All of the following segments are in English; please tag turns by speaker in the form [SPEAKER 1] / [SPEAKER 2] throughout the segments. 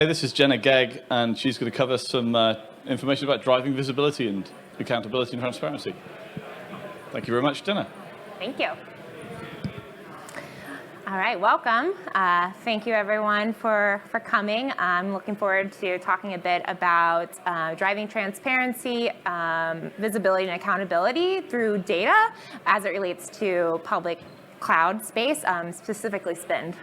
[SPEAKER 1] Hey, this is Jenna Gegg, and she's going to cover some information about driving visibility and accountability and transparency. Thank you very much, Jenna.
[SPEAKER 2] Thank you. All right, welcome. Thank you, everyone, for coming. I'm looking forward to talking a bit about driving transparency, visibility, and accountability through data as it relates to public cloud space, specifically spend.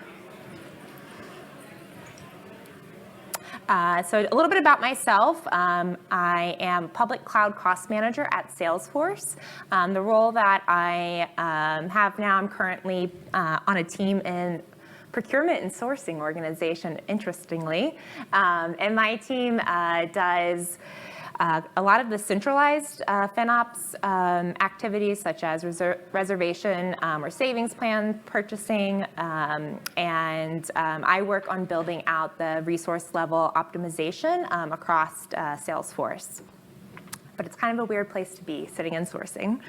[SPEAKER 2] So a little bit about myself. I am Public Cloud Cost Manager at Salesforce. The role that I have now, I'm currently on a team in procurement and sourcing organization, interestingly. And my team does a lot of the centralized FinOps activities, such as reservation or savings plan purchasing, and I work on building out the resource level optimization across Salesforce. But it's kind of a weird place to be, sitting in sourcing.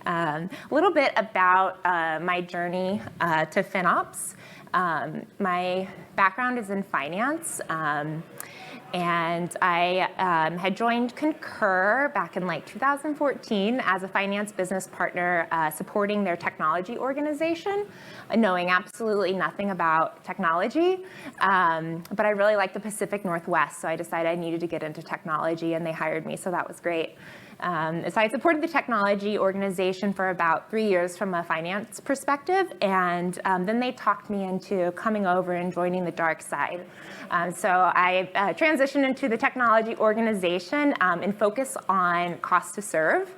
[SPEAKER 2] A little bit about my journey to FinOps. My background is in finance. And I had joined Concur back in 2014 as a finance business partner supporting their technology organization, knowing absolutely nothing about technology. But I really liked the Pacific Northwest, so I decided I needed to get into technology, and they hired me, so that was great. So I supported the technology organization for about 3 years from a finance perspective, and then they talked me into coming over and joining the dark side. So I transitioned into the technology organization and focus on cost to serve.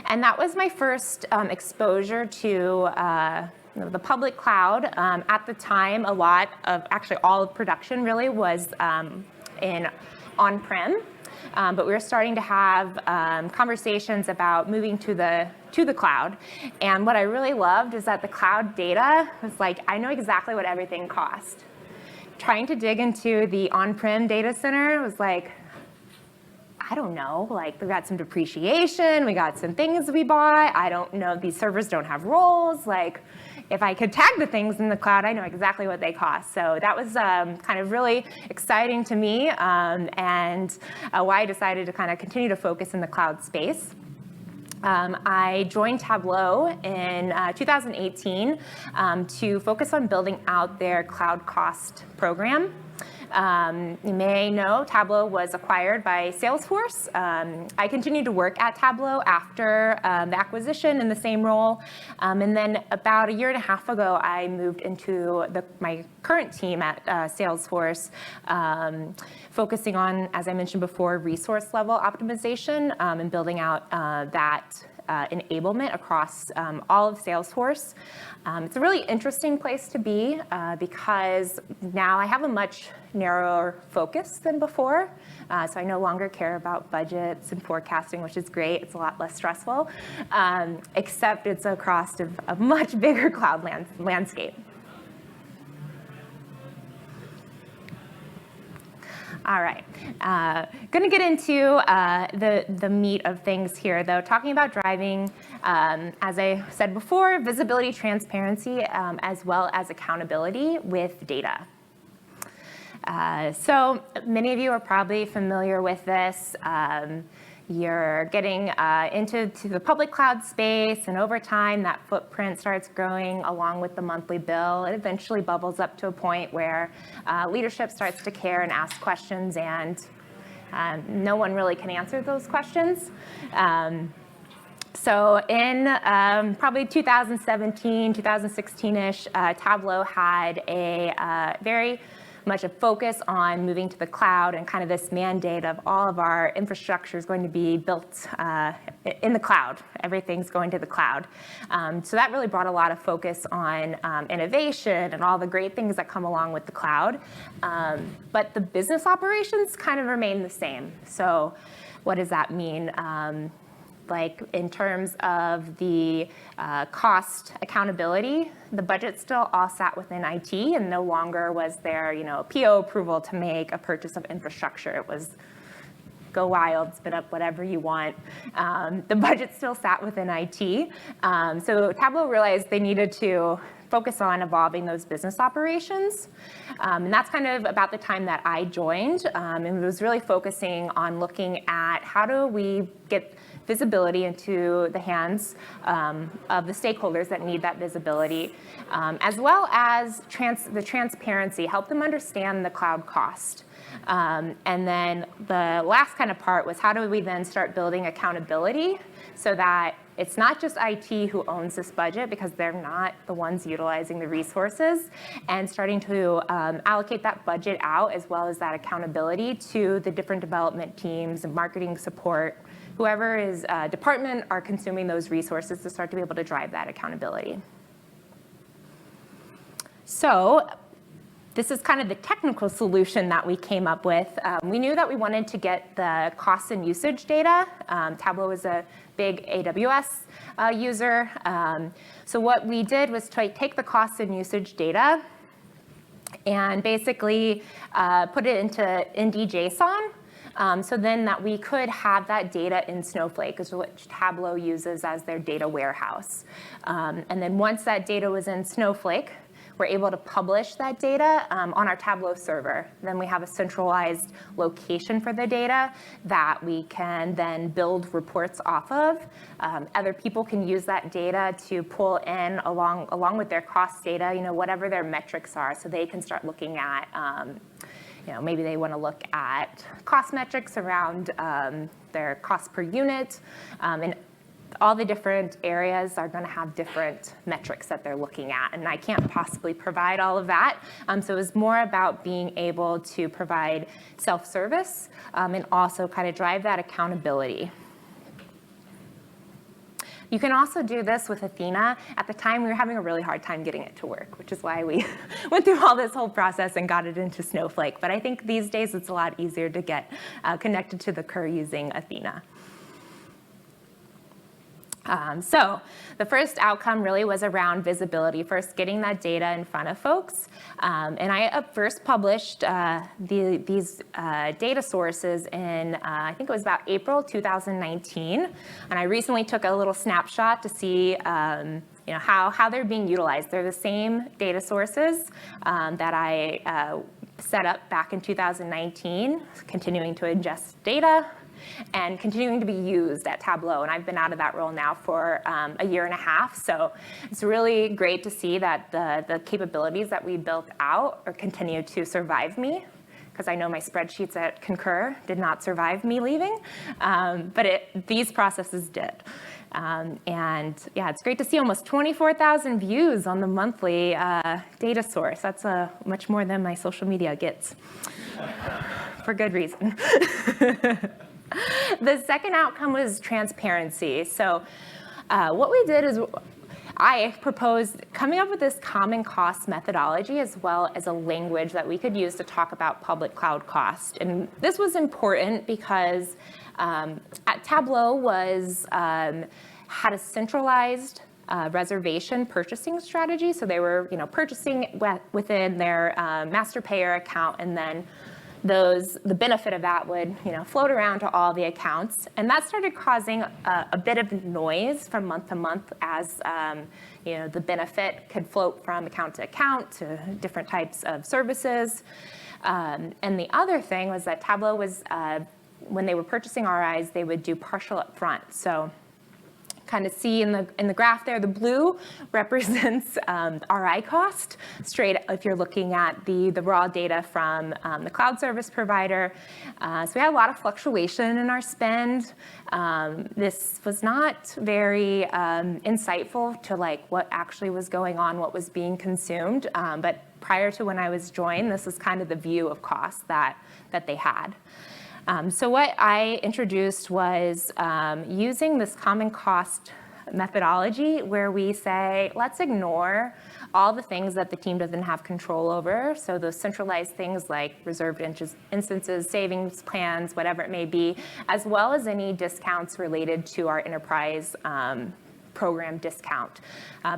[SPEAKER 2] And that was my first exposure to the public cloud. At the time, a lot of, actually all of production really was in on-prem. But we were starting to have conversations about moving to the cloud. And what I really loved is that the cloud data was I know exactly what everything cost. Trying to dig into the on-prem data center was I don't know, we got some depreciation, we got some things we bought, I don't know, these servers don't have roles, if I could tag the things in the cloud, I know exactly what they cost. So that was kind of really exciting to me, and why I decided to kind of continue to focus in the cloud space. I joined Tableau in 2018 to focus on building out their cloud cost program. You may know Tableau was acquired by Salesforce. I continued to work at Tableau after the acquisition in the same role. And then about a year and a half ago, I moved into my current team at Salesforce, focusing on, as I mentioned before, resource level optimization and building out that enablement across all of Salesforce. It's a really interesting place to be because now I have a much narrower focus than before. So I no longer care about budgets and forecasting, which is great. It's a lot less stressful, except it's across a much bigger cloud landscape. All right, going to get into the meat of things here, though, talking about driving, as I said before, visibility, transparency, as well as accountability with data. So many of you are probably familiar with this. You're getting into the public cloud space, and over time, that footprint starts growing along with the monthly bill. It eventually bubbles up to a point where leadership starts to care and ask questions, and no one really can answer those questions. So in probably 2017, 2016-ish, Tableau had a very much a focus on moving to the cloud and kind of this mandate of all of our infrastructure is going to be built in the cloud. Everything's going to the cloud. So that really brought a lot of focus on innovation and all the great things that come along with the cloud. But the business operations kind of remain the same. So what does that mean? In terms of the cost accountability, the budget still all sat within IT, and no longer was there, PO approval to make a purchase of infrastructure. It was go wild, spin up whatever you want. The budget still sat within IT. So Tableau realized they needed to focus on evolving those business operations. And that's kind of about the time that I joined, and it was really focusing on looking at how do we get visibility into the hands of the stakeholders that need that visibility, as well as the transparency, help them understand the cloud cost. And then the last kind of part was how do we then start building accountability so that it's not just IT who owns this budget, because they're not the ones utilizing the resources, and starting to allocate that budget out as well as that accountability to the different development teams and marketing support, whoever is department are consuming those resources to start to be able to drive that accountability. So this is kind of the technical solution that we came up with. We knew that we wanted to get the cost and usage data. Tableau is a big AWS user. So what we did was to take the cost and usage data and basically put it into ND-JSON. So then that we could have that data in Snowflake, which Tableau uses as their data warehouse. And then once that data was in Snowflake, we're able to publish that data on our Tableau server. Then we have a centralized location for the data that we can then build reports off of. Other people can use that data to pull in along with their cost data, whatever their metrics are, so they can start looking at maybe they want to look at cost metrics around their cost per unit, and all the different areas are going to have different metrics that they're looking at, and I can't possibly provide all of that. So it was more about being able to provide self-service and also kind of drive that accountability. You can also do this with Athena. At the time, we were having a really hard time getting it to work, which is why we went through all this whole process and got it into Snowflake. But I think these days it's a lot easier to get connected to the CUR using Athena. So the first outcome really was around visibility, first getting that data in front of folks. And I first published these data sources in, I think it was about April 2019. And I recently took a little snapshot to see how they're being utilized. They're the same data sources that I set up back in 2019, continuing to ingest data and continuing to be used at Tableau. And I've been out of that role now for a year and a half. So it's really great to see that the capabilities that we built out or continue to survive me, because I know my spreadsheets at Concur did not survive me leaving, but these processes did. And yeah, it's great to see almost 24,000 views on the monthly data source. That's much more than my social media gets, for good reason. The second outcome was transparency. So what we did is I proposed coming up with this common cost methodology as well as a language that we could use to talk about public cloud cost. And this was important because at Tableau had a centralized reservation purchasing strategy. So they were purchasing within their master payer account, and then the benefit of that would float around to all the accounts, and that started causing a bit of noise from month to month as the benefit could float from account to account to different types of services. And the other thing was that Tableau was when they were purchasing RIs, they would do partial upfront. So kind of see in the graph there, the blue represents RI cost, straight if you're looking at the raw data from the cloud service provider. So we had a lot of fluctuation in our spend. This was not very insightful to what actually was going on, what was being consumed. But prior to when I was joined, this was kind of the view of cost that they had. So what I introduced was using this common cost methodology where we say, let's ignore all the things that the team doesn't have control over. So those centralized things like reserved instances, savings plans, whatever it may be, as well as any discounts related to our enterprise program discount.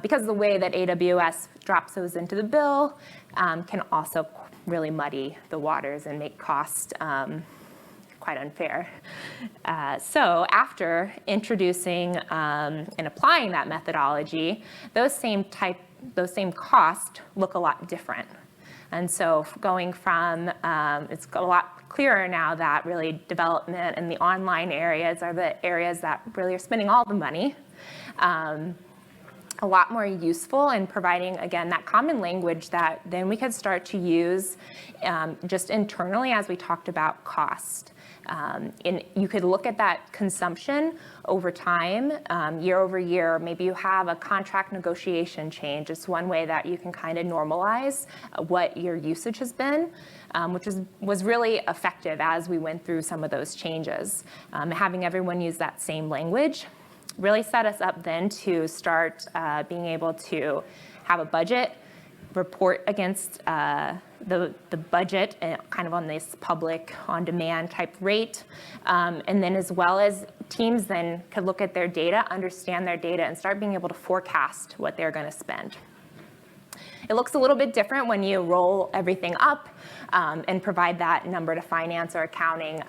[SPEAKER 2] Because the way that AWS drops those into the bill can also really muddy the waters and make cost quite unfair. So after introducing and applying that methodology, those same type those same costs look a lot different. And so going from, it's a lot clearer now that really development and the online areas are the areas that really are spending all the money. A lot more useful in providing, again, that common language that then we could start to use just internally as we talked about cost. And you could look at that consumption over time, year over year. Maybe you have a contract negotiation change. It's one way that you can kind of normalize what your usage has been, which was really effective as we went through some of those changes. Having everyone use that same language really set us up then to start being able to have a budget, report against the budget kind of on this public on-demand type rate. And then as well as teams then could look at their data, understand their data, and start being able to forecast what they're going to spend. It looks a little bit different when you roll everything up and provide that number to finance or accounting.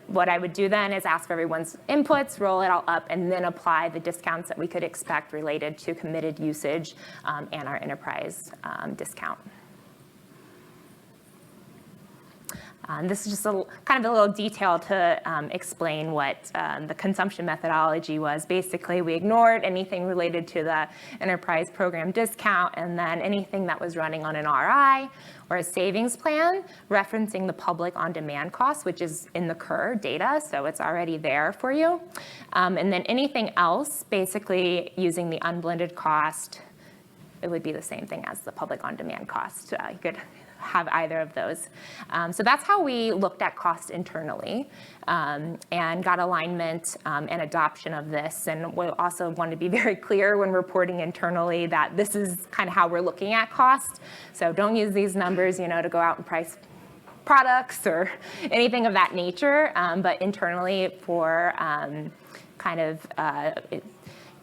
[SPEAKER 2] What I would do then is ask for everyone's inputs, roll it all up, and then apply the discounts that we could expect related to committed usage and our enterprise discount. This is just kind of a little detail to explain what the consumption methodology was. Basically, we ignored anything related to the enterprise program discount, and then anything that was running on an RI or a savings plan, referencing the public on-demand cost, which is in the CUR data, so it's already there for you. And then anything else, basically using the unblended cost, it would be the same thing as the public on-demand cost. You could have either of those. So that's how we looked at cost internally and got alignment and adoption of this. And we also want to be very clear when reporting internally that this is kind of how we're looking at cost. So don't use these numbers, to go out and price products or anything of that nature, but internally for kind of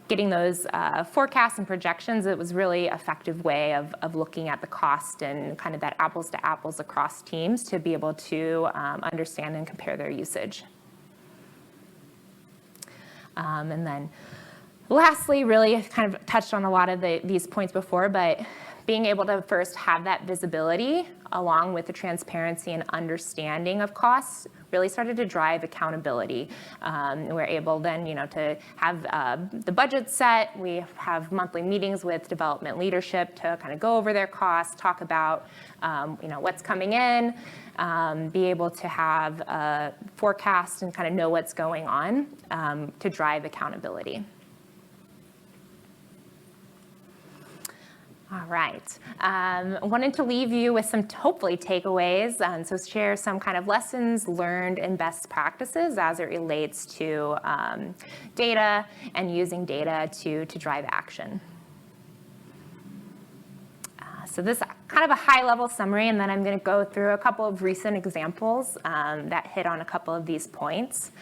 [SPEAKER 2] getting those forecasts and projections, it was really an effective way of looking at the cost and kind of that apples to apples across teams to be able to understand and compare their usage. And then lastly, really kind of touched on a lot of these points before, but being able to first have that visibility along with the transparency and understanding of costs really started to drive accountability. We're able then, to have the budget set. We have monthly meetings with development leadership to kind of go over their costs, talk about, what's coming in, be able to have a forecast and kind of know what's going on to drive accountability. All right. I wanted to leave you with some hopefully takeaways, so share some kind of lessons learned and best practices as it relates to data and using data to drive action. So this is kind of a high-level summary, and then I'm going to go through a couple of recent examples that hit on a couple of these points.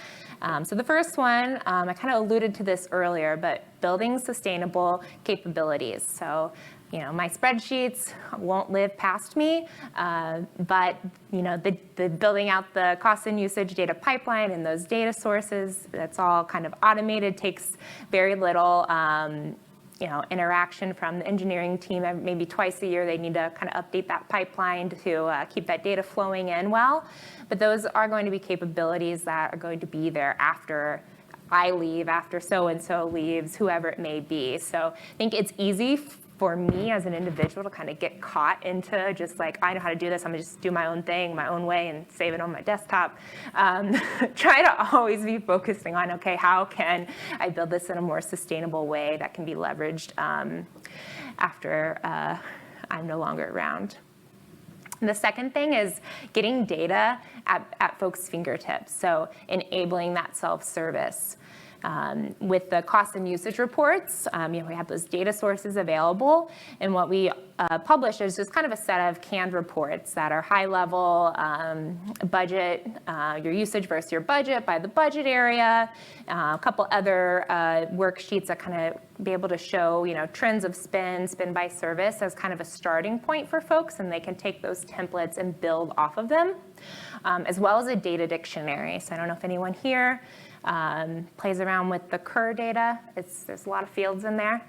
[SPEAKER 2] So the first one, I kind of alluded to this earlier, but building sustainable capabilities. So my spreadsheets won't live past me, but the building out the cost and usage data pipeline and those data sources, that's all kind of automated, takes very little interaction from the engineering team. Maybe twice a year they need to kind of update that pipeline to keep that data flowing in well. But those are going to be capabilities that are going to be there after I leave, after so-and-so leaves, whoever it may be. So I think it's easy for me as an individual to kind of get caught into just like, I know how to do this, I'm gonna just do my own thing, my own way, and save it on my desktop. Try to always be focusing on, okay, how can I build this in a more sustainable way that can be leveraged after I'm no longer around. And the second thing is getting data at folks' fingertips, so enabling that self-service. With the cost and usage reports, we have those data sources available, and what we publish is just kind of a set of canned reports that are high-level budget, your usage versus your budget by the budget area, a couple other worksheets that kind of be able to show, trends of spend by service as kind of a starting point for folks, and they can take those templates and build off of them, as well as a data dictionary. So I don't know if anyone here plays around with the CUR data. There's a lot of fields in there.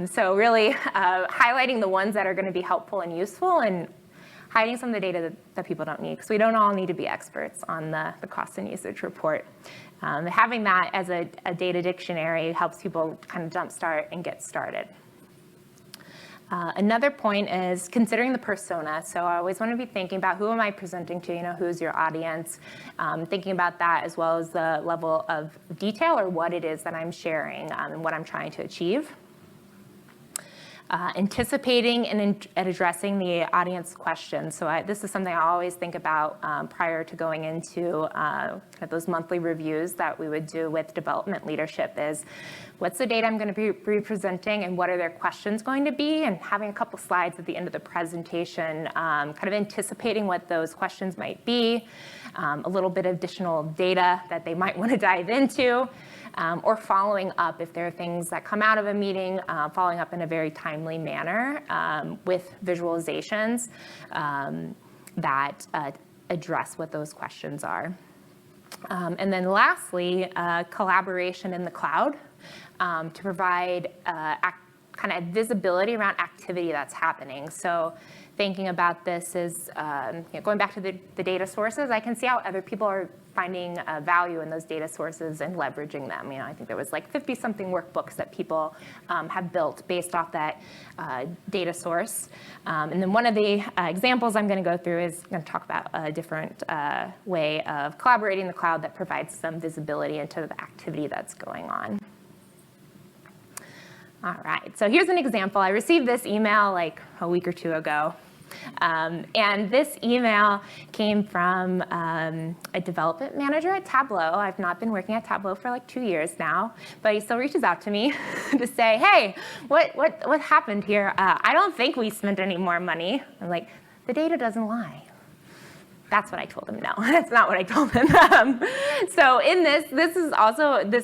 [SPEAKER 2] So really highlighting the ones that are going to be helpful and useful, and hiding some of the data that people don't need, because we don't all need to be experts on the cost and usage report. Having that as a data dictionary helps people kind of jumpstart and get started. Another point is considering the persona. So I always want to be thinking about who am I presenting to, who's your audience, thinking about that as well as the level of detail or what it is that I'm sharing and what I'm trying to achieve. Anticipating and addressing the audience questions. So this is something I always think about prior to going into those monthly reviews that we would do with development leadership is, what's the data I'm going to be presenting and what are their questions going to be? And having a couple slides at the end of the presentation, kind of anticipating what those questions might be, a little bit of additional data that they might want to dive into, or following up if there are things that come out of a meeting, following up in a very timely manner with visualizations that address what those questions are. And then lastly, collaboration in the cloud to provide kind of visibility around activity that's happening. So thinking about this is going back to the data sources, I can see how other people are finding value in those data sources and leveraging them. I think there was like 50-something workbooks that people have built based off that data source. And then one of the examples I'm going to go through is going to talk about a different way of collaborating in the cloud that provides some visibility into the activity that's going on. All right, so here's an example. I received this email like a week or two ago. And this email came from a development manager at Tableau. I've not been working at Tableau for like 2 years now, but he still reaches out to me to say, hey, what happened here? I don't think we spent any more money. I'm like, the data doesn't lie. That's what I told him. No, that's not what I told him. So in this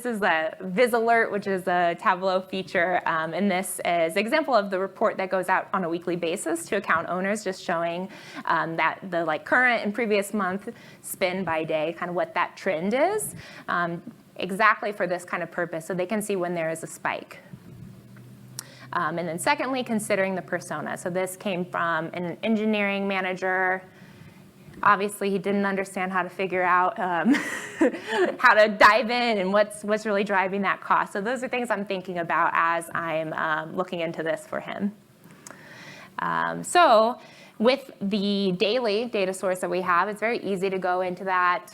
[SPEAKER 2] is a Viz Alert, which is a Tableau feature. And this is an example of the report that goes out on a weekly basis to account owners, just showing that the current and previous month spend by day, kind of what that trend is, exactly for this kind of purpose, so they can see when there is a spike. And then secondly, considering the persona. So this came from an engineering manager. Obviously, he didn't understand how to figure out how to dive in and what's really driving that cost. So those are things I'm thinking about as I'm looking into this for him. So with the daily data source that we have, it's very easy to go into that,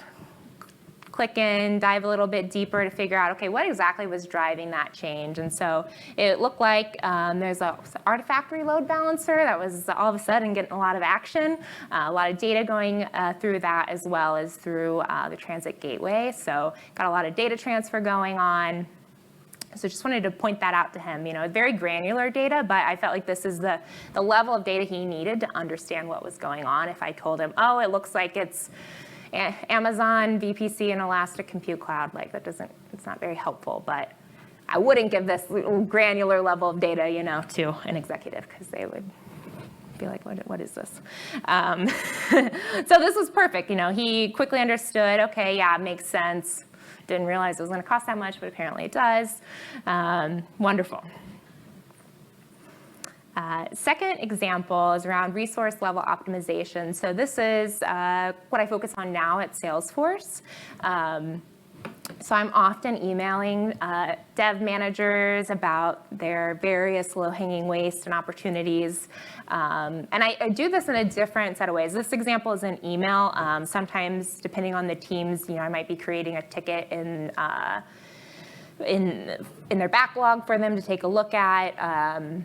[SPEAKER 2] click in, dive a little bit deeper to figure out, okay, what exactly was driving that change? And so it looked like there's an artifact reload balancer that was all of a sudden getting a lot of action, a lot of data going through that, as well as through the transit gateway. So got a lot of data transfer going on. So just wanted to point that out to him. Very granular data, but I felt like this is the level of data he needed to understand what was going on. If I told him, oh, it looks like it's Amazon, VPC, and Elastic Compute Cloud, it's not very helpful, but I wouldn't give this granular level of data, to an executive, because they would be like, what is this? So this was perfect. He quickly understood, okay, yeah, it makes sense. Didn't realize it was going to cost that much, but apparently it does. Wonderful. Second example is around resource level optimization. So this is what I focus on now at Salesforce. So I'm often emailing dev managers about their various low-hanging waste and opportunities. And I do this in a different set of ways. This example is an email. Sometimes, depending on the teams, I might be creating a ticket in their backlog for them to take a look at.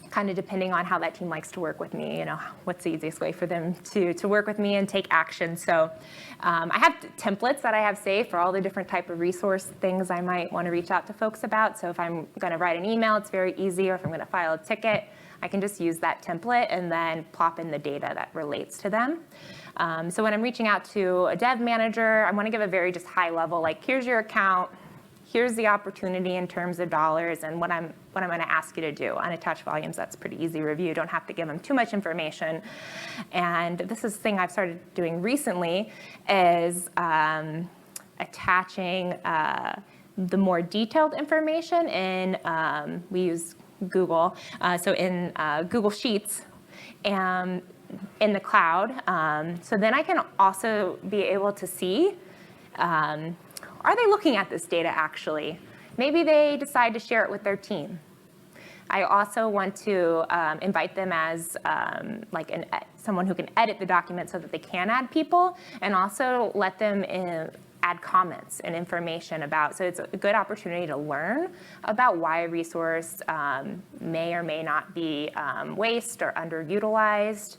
[SPEAKER 2] Kind of depending on how that team likes to work with me, what's the easiest way for them to work with me and take action. So I have templates that I have saved for all the different type of resource things I might want to reach out to folks about. So if I'm going to write an email, it's very easy, or if I'm going to file a ticket, I can just use that template and then plop in the data that relates to them. So when I'm reaching out to a dev manager, I want to give a very just high level, like, here's your account, here's the opportunity in terms of dollars, and what I'm going to ask you to do. Unattached volumes, that's pretty easy review. Don't have to give them too much information. And this is the thing I've started doing recently is attaching the more detailed information in, we use Google, so in Google Sheets and in the cloud. So then I can also be able to see, are they looking at this data actually? Maybe they decide to share it with their team. I also want to invite them as someone who can edit the document so that they can add people, and also let them add comments and information about. So it's a good opportunity to learn about why a resource may or may not be waste or underutilized.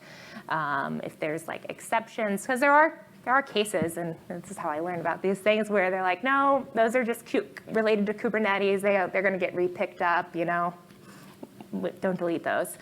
[SPEAKER 2] If there's like exceptions, because there are cases, and this is how I learned about these things, where they're like, no, those are just related to Kubernetes. They're going to get repicked up, don't delete those.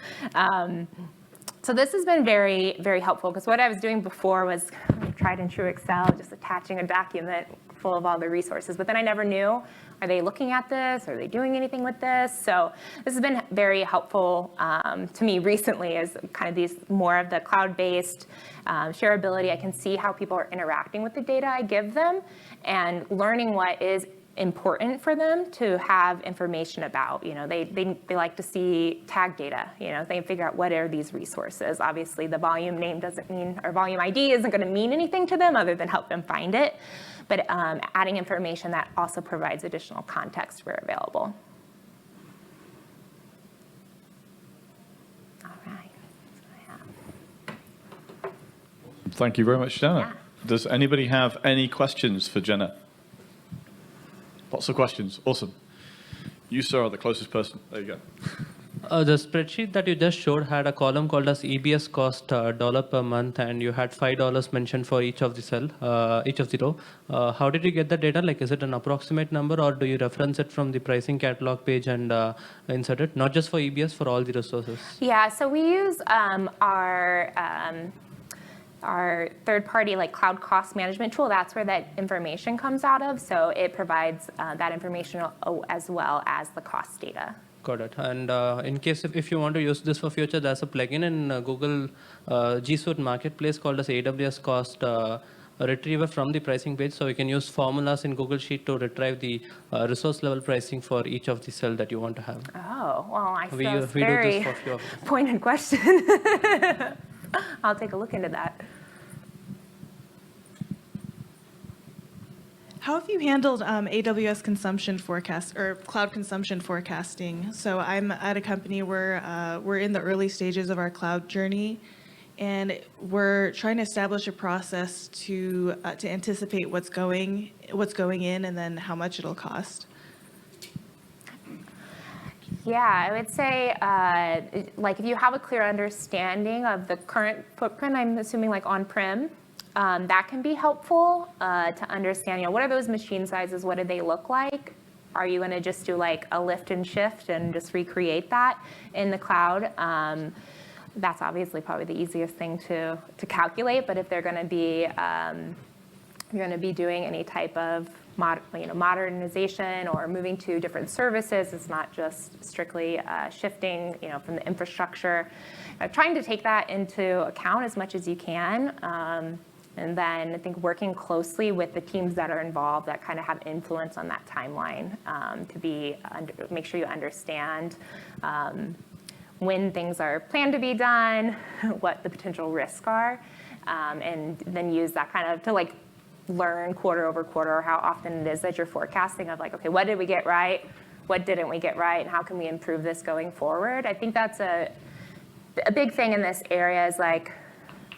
[SPEAKER 2] So this has been very, very helpful, because what I was doing before was tried and true Excel, just attaching a document full of all the resources. But then I never knew, are they looking at this? Are they doing anything with this? So this has been very helpful to me recently, as kind of these more of the cloud-based shareability. I can see how people are interacting with the data I give them and learning what is important for them to have information about. They like to see tag data. They figure out what are these resources. Obviously, the volume name doesn't mean, or volume ID isn't going to mean anything to them other than help them find it. But adding information that also provides additional context where available. All right. That's what I have.
[SPEAKER 1] Thank you very much, Jenna.
[SPEAKER 2] Yeah.
[SPEAKER 1] Does anybody have any questions for Jenna? Lots of questions. Awesome. You, sir, are the closest person. There you go.
[SPEAKER 3] The spreadsheet that you just showed had a column called as EBS cost dollar per month, and you had $5 mentioned for each of the cell, each of the row. How did you get the data? Like, is it an approximate number, or do you reference it from the pricing catalog page and insert it? Not just for EBS, for all the resources.
[SPEAKER 2] Yeah. So we use our third-party cloud cost management tool. That's where that information comes out of. So it provides that information as well as the cost data.
[SPEAKER 3] Got it. And in case if you want to use this for future, there's a plugin in Google G Suite Marketplace called as AWS cost retriever from the pricing page. So you can use formulas in Google Sheet to retrieve the resource level pricing for each of the cell that you want to have.
[SPEAKER 2] Oh, well, I
[SPEAKER 3] We
[SPEAKER 2] suppose
[SPEAKER 3] do this
[SPEAKER 2] very
[SPEAKER 3] for a few of them.
[SPEAKER 2] pointed question. I'll take a look into that.
[SPEAKER 4] How have you handled AWS consumption forecast or cloud consumption forecasting? So I'm at a company where we're in the early stages of our cloud journey, and we're trying to establish a process to anticipate what's going in and then how much it'll cost.
[SPEAKER 2] Yeah, I would say, if you have a clear understanding of the current footprint, I'm assuming on-prem, that can be helpful to understand, what are those machine sizes? What do they look like? Are you going to just do a lift and shift and just recreate that in the cloud? That's obviously probably the easiest thing to calculate. But if they're going to be, you're going to be doing any type of modernization or moving to different services, it's not just strictly shifting, from the infrastructure. Trying to take that into account as much as you can. And then I think working closely with the teams that are involved that kind of have influence on that timeline to make sure you understand when things are planned to be done, what the potential risks are, and then use that kind of to learn quarter over quarter how often it is that you're forecasting of okay, what did we get right? What didn't we get right? And how can we improve this going forward? I think that's a big thing in this area is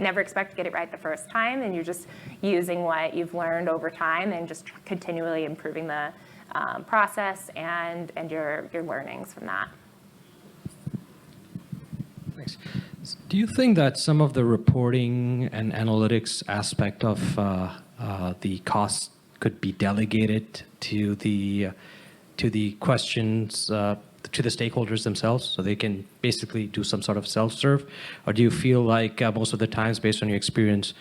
[SPEAKER 2] never expect to get it right the first time, and you're just using what you've learned over time and just continually improving the process and your learnings from that.
[SPEAKER 5] Thanks. Do you think that some of the reporting and analytics aspect of the costs could be delegated to the questions to the stakeholders themselves, so they can basically do some sort of self-serve? Or do you feel like most of the times, based on your experience,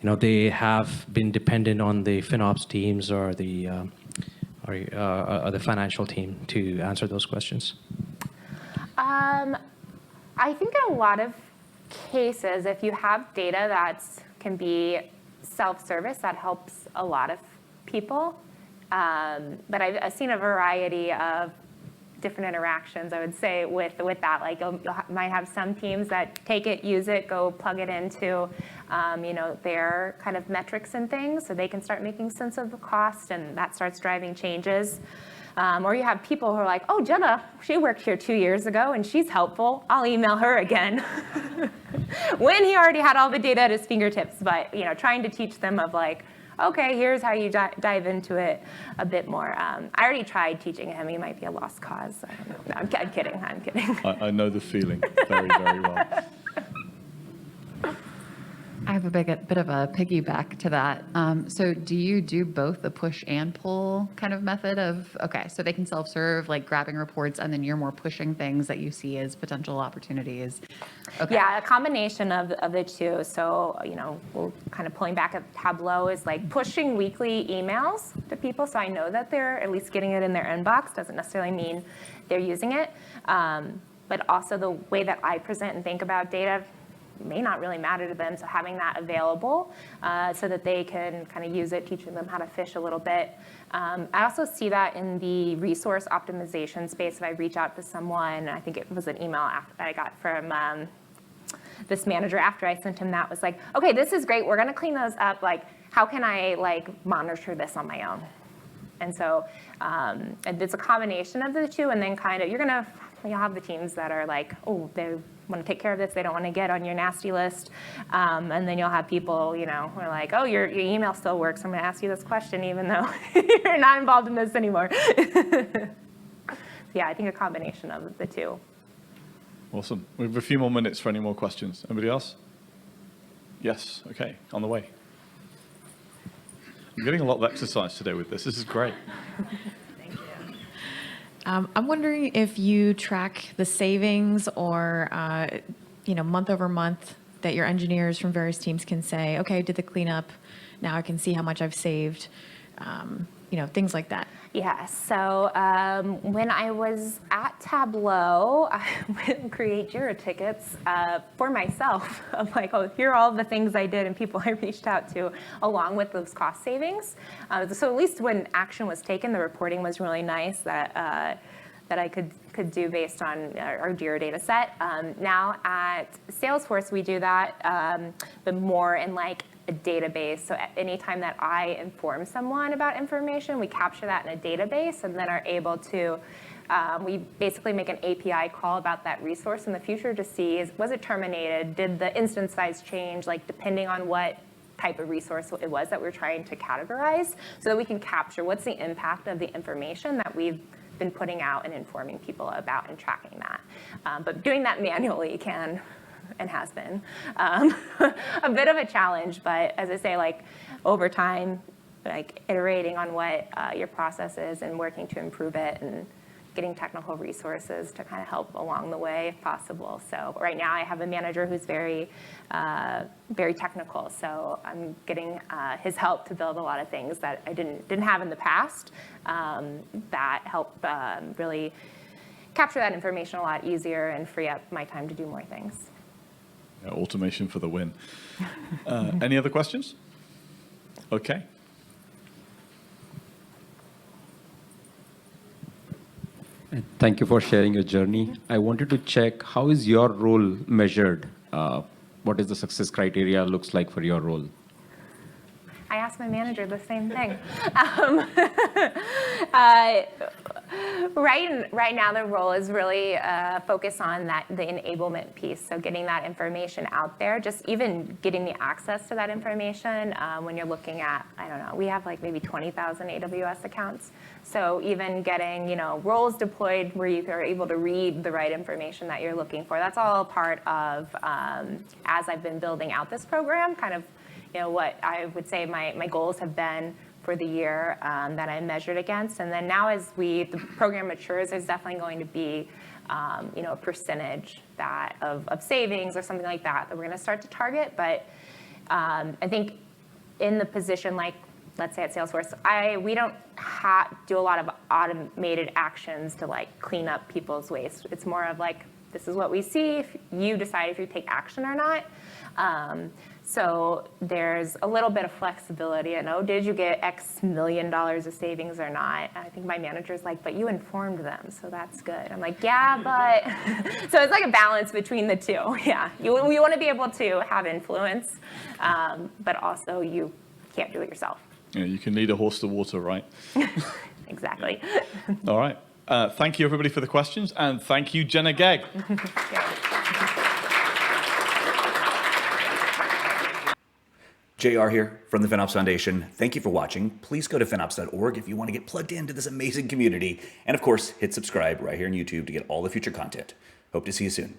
[SPEAKER 5] they have been dependent on the FinOps teams or the financial team to answer those questions?
[SPEAKER 2] I think in a lot of cases, if you have data that can be self-service, that helps a lot of people. But I've seen a variety of different interactions, I would say, with that. Like you might have some teams that take it, use it, go plug it into their kind of metrics and things, so they can start making sense of the cost, and that starts driving changes. Or you have people who are like, oh, Jenna, she worked here 2 years ago and she's helpful. I'll email her again. When he already had all the data at his fingertips, but trying to teach them of like, okay, here's how you dive into it a bit more. I already tried teaching him. He might be a lost cause. I don't know. No, I'm kidding.
[SPEAKER 1] I know the feeling very, very well.
[SPEAKER 6] I have a bit of a piggyback to that. So do you do both the push and pull kind of method of, okay, so they can self-serve, like grabbing reports, and then you're more pushing things that you see as potential opportunities? Okay.
[SPEAKER 2] Yeah, a combination of the two. So, we're kind of pulling back at Tableau is like pushing weekly emails to people, so I know that they're at least getting it in their inbox. Doesn't necessarily mean they're using it. But also the way that I present and think about data may not really matter to them, so having that available so that they can kind of use it, teaching them how to fish a little bit. I also see that in the resource optimization space. If I reach out to someone, I think it was an email I got from this manager after I sent him that, was like, okay, this is great, we're going to clean those up, like how can I monitor this on my own? And so it's a combination of the two, and then kind of you'll have the teams that are like, oh, they want to take care of this, they don't want to get on your nasty list, and then you'll have people, who are like, oh, your email still works, I'm going to ask you this question even though you're not involved in this anymore. Yeah, I think a combination of the two.
[SPEAKER 1] Awesome. We have a few more minutes for any more questions. Anybody else? Yes. Okay. On the way. I'm getting a lot of exercise today with this. This is great.
[SPEAKER 7] Thank you. I'm wondering if you track the savings or, month over month that your engineers from various teams can say, okay, I did the cleanup, now I can see how much I've saved, things like that.
[SPEAKER 2] Yeah, so when I was at Tableau, I would create JIRA tickets for myself of like, oh, here are all the things I did and people I reached out to along with those cost savings. So at least when action was taken, the reporting was really nice that I could do based on our JIRA data set. Now at Salesforce, we do that, but more in like a database. So anytime that I inform someone about information, we capture that in a database and then are able to, we basically make an API call about that resource in the future to see, was it terminated? Did the instance size change, like depending on what type of resource it was that we're trying to categorize, so that we can capture what's the impact of the information that we've been putting out and informing people about and tracking that. But doing that manually can and has been a bit of a challenge, but as I say, like over time, like iterating on what your process is and working to improve it and getting technical resources to kind of help along the way if possible. So right now I have a manager who's very technical, so I'm getting his help to build a lot of things that I didn't have in the past that help really capture that information a lot easier and free up my time to do more things.
[SPEAKER 1] Yeah, automation for the win. Any other questions? Okay.
[SPEAKER 8] Thank you for sharing your journey. I wanted to check, how is your role measured? What is the success criteria looks like for your role?
[SPEAKER 2] I asked my manager the same thing. Right now, the role is really focused on the enablement piece, so getting that information out there, just even getting the access to that information. When you're looking at, I don't know, we have like maybe 20,000 AWS accounts, so even getting roles deployed where you are able to read the right information that you're looking for. That's all part of as I've been building out this program, kind of what I would say my goals have been for the year that I measured against. And then now as the program matures, there's definitely going to be a percentage of savings or something like that we're going to start to target. But I think in the position, like let's say at Salesforce, we don't do a lot of automated actions to like clean up people's waste. It's more of like, this is what we see, if you decide if you take action or not. So there's a little bit of flexibility. And, oh, did you get X million dollars of savings or not? And I think my manager's like, but you informed them, so that's good. I'm like, yeah, but. So it's like a balance between the two. Yeah, you want to be able to have influence, but also you can't do it yourself.
[SPEAKER 1] Yeah, you can lead a horse to water, right?
[SPEAKER 2] Exactly.
[SPEAKER 1] All right. Thank you, everybody, for the questions. And thank you, Jenna Gegg.
[SPEAKER 9] JR here from the FinOps Foundation. Thank you for watching. Please go to FinOps.org if you want to get plugged into this amazing community. And of course, hit subscribe right here on YouTube to get all the future content. Hope to see you soon.